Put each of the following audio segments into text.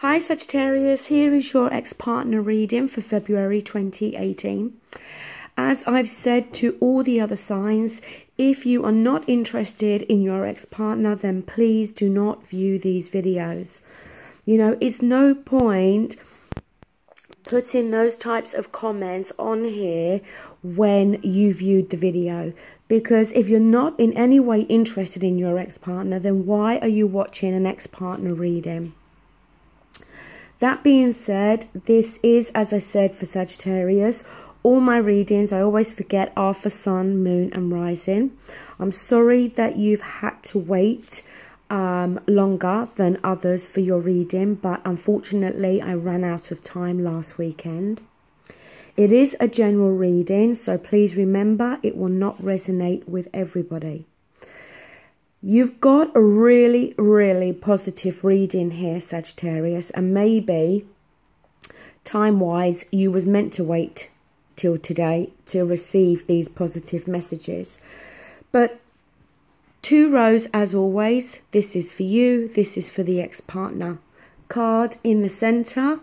Hi Sagittarius, here is your ex-partner reading for February 2018. As I've said to all the other signs, if you are not interested in your ex-partner, then please do not view these videos. You know, it's no point putting those types of comments on here when you viewed the video. Because if you're not in any way interested in your ex-partner, then why are you watching an ex-partner reading? That being said, this is, as I said, for Sagittarius. All my readings, I always forget, are for Sun, Moon and Rising. I'm sorry that you've had to wait longer than others for your reading, but unfortunately I ran out of time last weekend. It is a general reading, so please remember it will not resonate with everybody. You've got a really, really positive reading here, Sagittarius, and maybe time-wise you was meant to wait till today to receive these positive messages. But two rows as always. This is for you, this is for the ex-partner. Card in the center.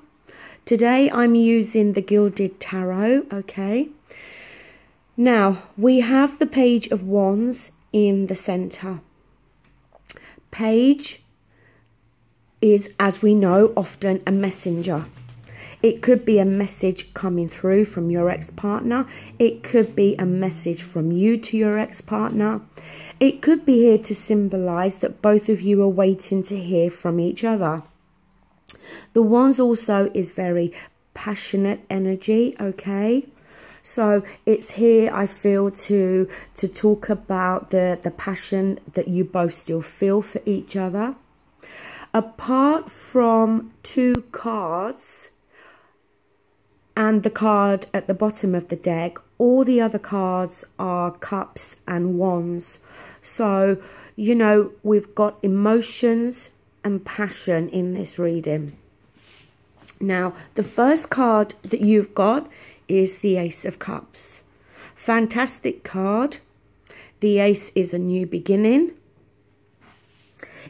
Today I'm using the Gilded Tarot, okay? Now, we have the Page of Wands in the center. Page is, as we know, often a messenger. It could be a message coming through from your ex-partner. It could be a message from you to your ex-partner. It could be here to symbolize that both of you are waiting to hear from each other. The Wands also is very passionate energy, okay? So it's here, I feel, to talk about the passion that you both still feel for each other. Apart from two cards and the card at the bottom of the deck, all the other cards are cups and wands. So, you know, we've got emotions and passion in this reading. Now, the first card that you've got is the Ace of Cups. Fantastic card. The Ace is a new beginning.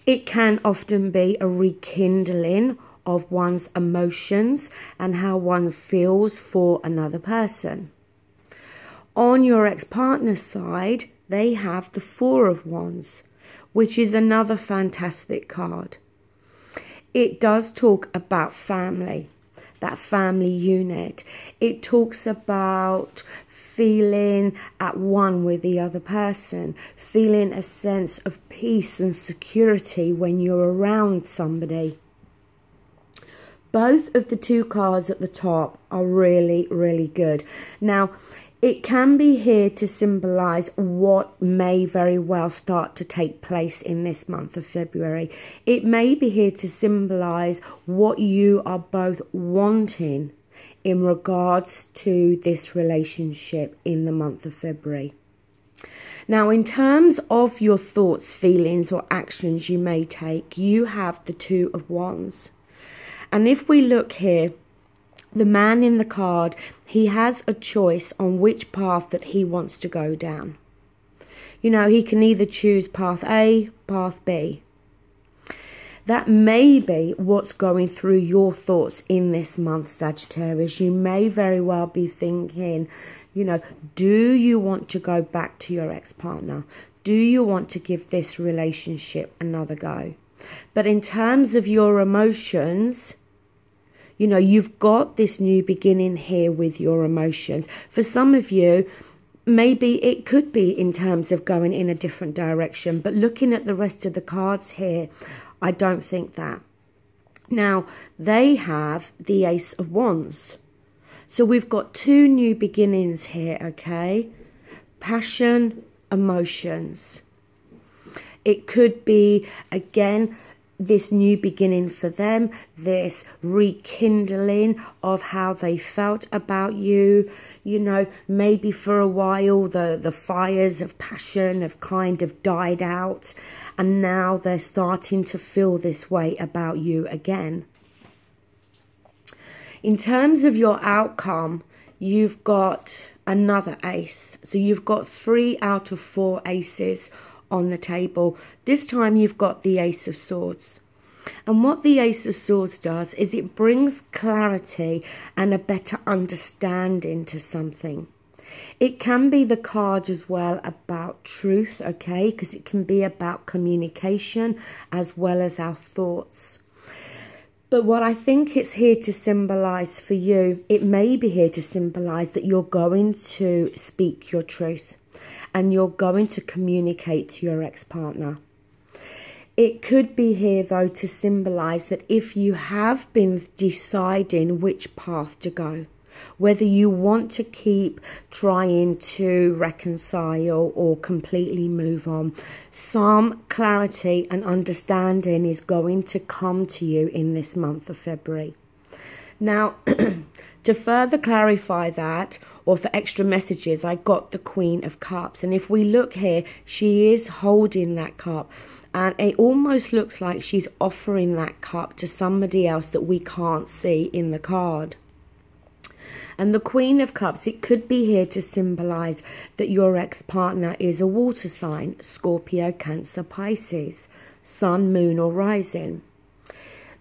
It can often be a rekindling of one's emotions and how one feels for another person. On your ex-partner's side, they have the Four of Wands, which is another fantastic card. It does talk about family, that family unit. It talks about feeling at one with the other person, feeling a sense of peace and security when you're around somebody. Both of the two cards at the top are really, really good. Now, it can be here to symbolize what may very well start to take place in this month of February. It may be here to symbolize what you are both wanting in regards to this relationship in the month of February. Now, in terms of your thoughts, feelings or actions you may take, you have the Two of Wands. And if we look here, the man in the card, he has a choice on which path that he wants to go down. You know, he can either choose path A, path B. That may be what's going through your thoughts in this month, Sagittarius. You may very well be thinking, you know, do you want to go back to your ex-partner? Do you want to give this relationship another go? But in terms of your emotions, you know, you've got this new beginning here with your emotions. For some of you, maybe it could be in terms of going in a different direction. But looking at the rest of the cards here, I don't think that. Now, they have the Ace of Wands. So we've got two new beginnings here, okay? Passion, emotions. It could be, again, this new beginning for them, this rekindling of how they felt about you. You know, maybe for a while the fires of passion have kind of died out, and now they're starting to feel this way about you again. In terms of your outcome, you've got another ace. So you've got 3 out of 4 aces on the table. This time you've got the Ace of Swords. And what the Ace of Swords does is it brings clarity and a better understanding to something. It can be the card as well about truth, okay, because it can be about communication as well as our thoughts. But what I think it's here to symbolize for you, it may be here to symbolize that you're going to speak your truth and you're going to communicate to your ex-partner. It could be here, though, to symbolize that if you have been deciding which path to go, whether you want to keep trying to reconcile or completely move on, some clarity and understanding is going to come to you in this month of February. Now, to further clarify that, or for extra messages, I got the Queen of Cups. And if we look here, she is holding that cup. And it almost looks like she's offering that cup to somebody else that we can't see in the card. And the Queen of Cups, it could be here to symbolize that your ex-partner is a water sign, Scorpio, Cancer, Pisces, Sun, Moon or Rising.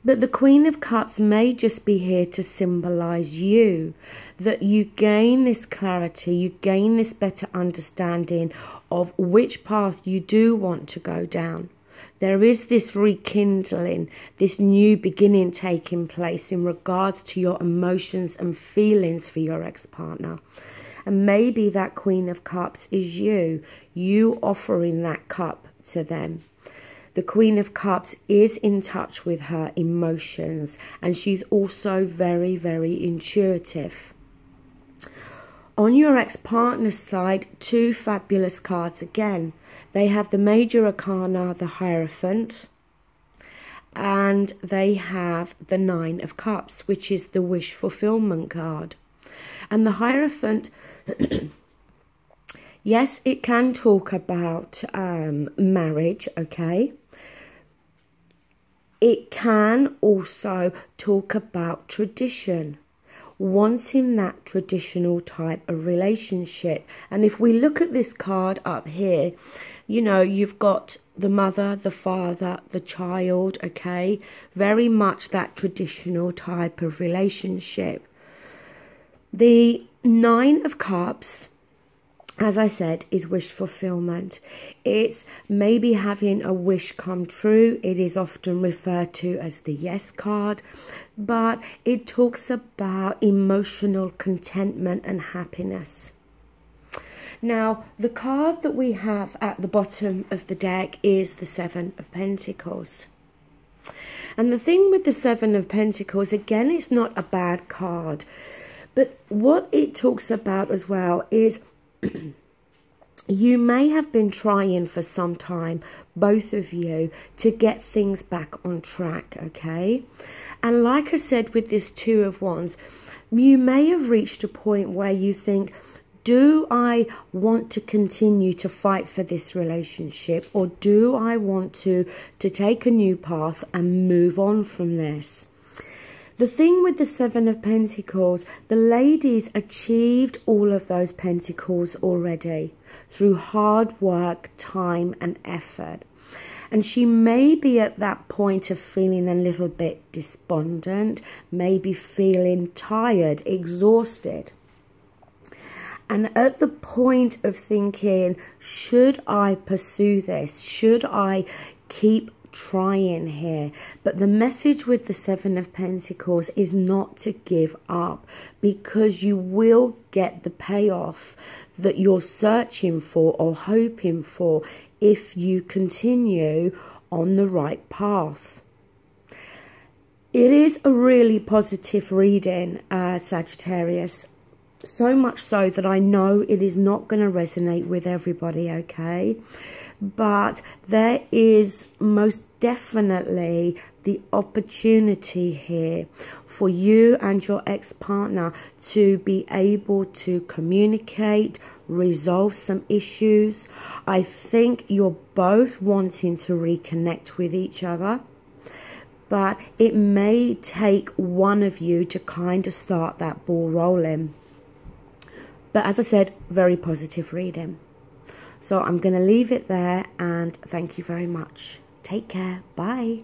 But the Queen of Cups may just be here to symbolize you, that you gain this clarity, you gain this better understanding of which path you do want to go down. There is this rekindling, this new beginning taking place in regards to your emotions and feelings for your ex-partner. And maybe that Queen of Cups is you offering that cup to them. The Queen of Cups is in touch with her emotions, and she's also very, very intuitive. On your ex-partner's side, two fabulous cards again. They have the Major Arcana, the Hierophant, and they have the Nine of Cups, which is the wish fulfillment card. And the Hierophant, yes, it can talk about marriage, okay? It can also talk about tradition, wanting that traditional type of relationship. And if we look at this card up here, you know, you've got the mother, the father, the child, okay? Very much that traditional type of relationship. The Nine of Cups, as I said, is wish fulfillment. It's maybe having a wish come true. It is often referred to as the yes card, but it talks about emotional contentment and happiness. Now, the card that we have at the bottom of the deck is the Seven of Pentacles. And the thing with the Seven of Pentacles, again, it's not a bad card, but what it talks about as well is you may have been trying for some time, both of you, to get things back on track, okay? And like I said with this Two of Wands, you may have reached a point where you think, do I want to continue to fight for this relationship, or do I want to take a new path and move on from this? The thing with the Seven of Pentacles, the ladies achieved all of those pentacles already through hard work, time and effort. And she may be at that point of feeling a little bit despondent, maybe feeling tired, exhausted. And at the point of thinking, should I pursue this? Should I keep trying here? But the message with the Seven of Pentacles is not to give up, because you will get the payoff that you're searching for or hoping for if you continue on the right path. It is a really positive reading, Sagittarius. So much so that I know it is not going to resonate with everybody, okay? But there is most definitely the opportunity here for you and your ex-partner to be able to communicate, resolve some issues. I think you're both wanting to reconnect with each other, but it may take one of you to kind of start that ball rolling. But as I said, very positive reading. So I'm going to leave it there, and thank you very much. Take care. Bye.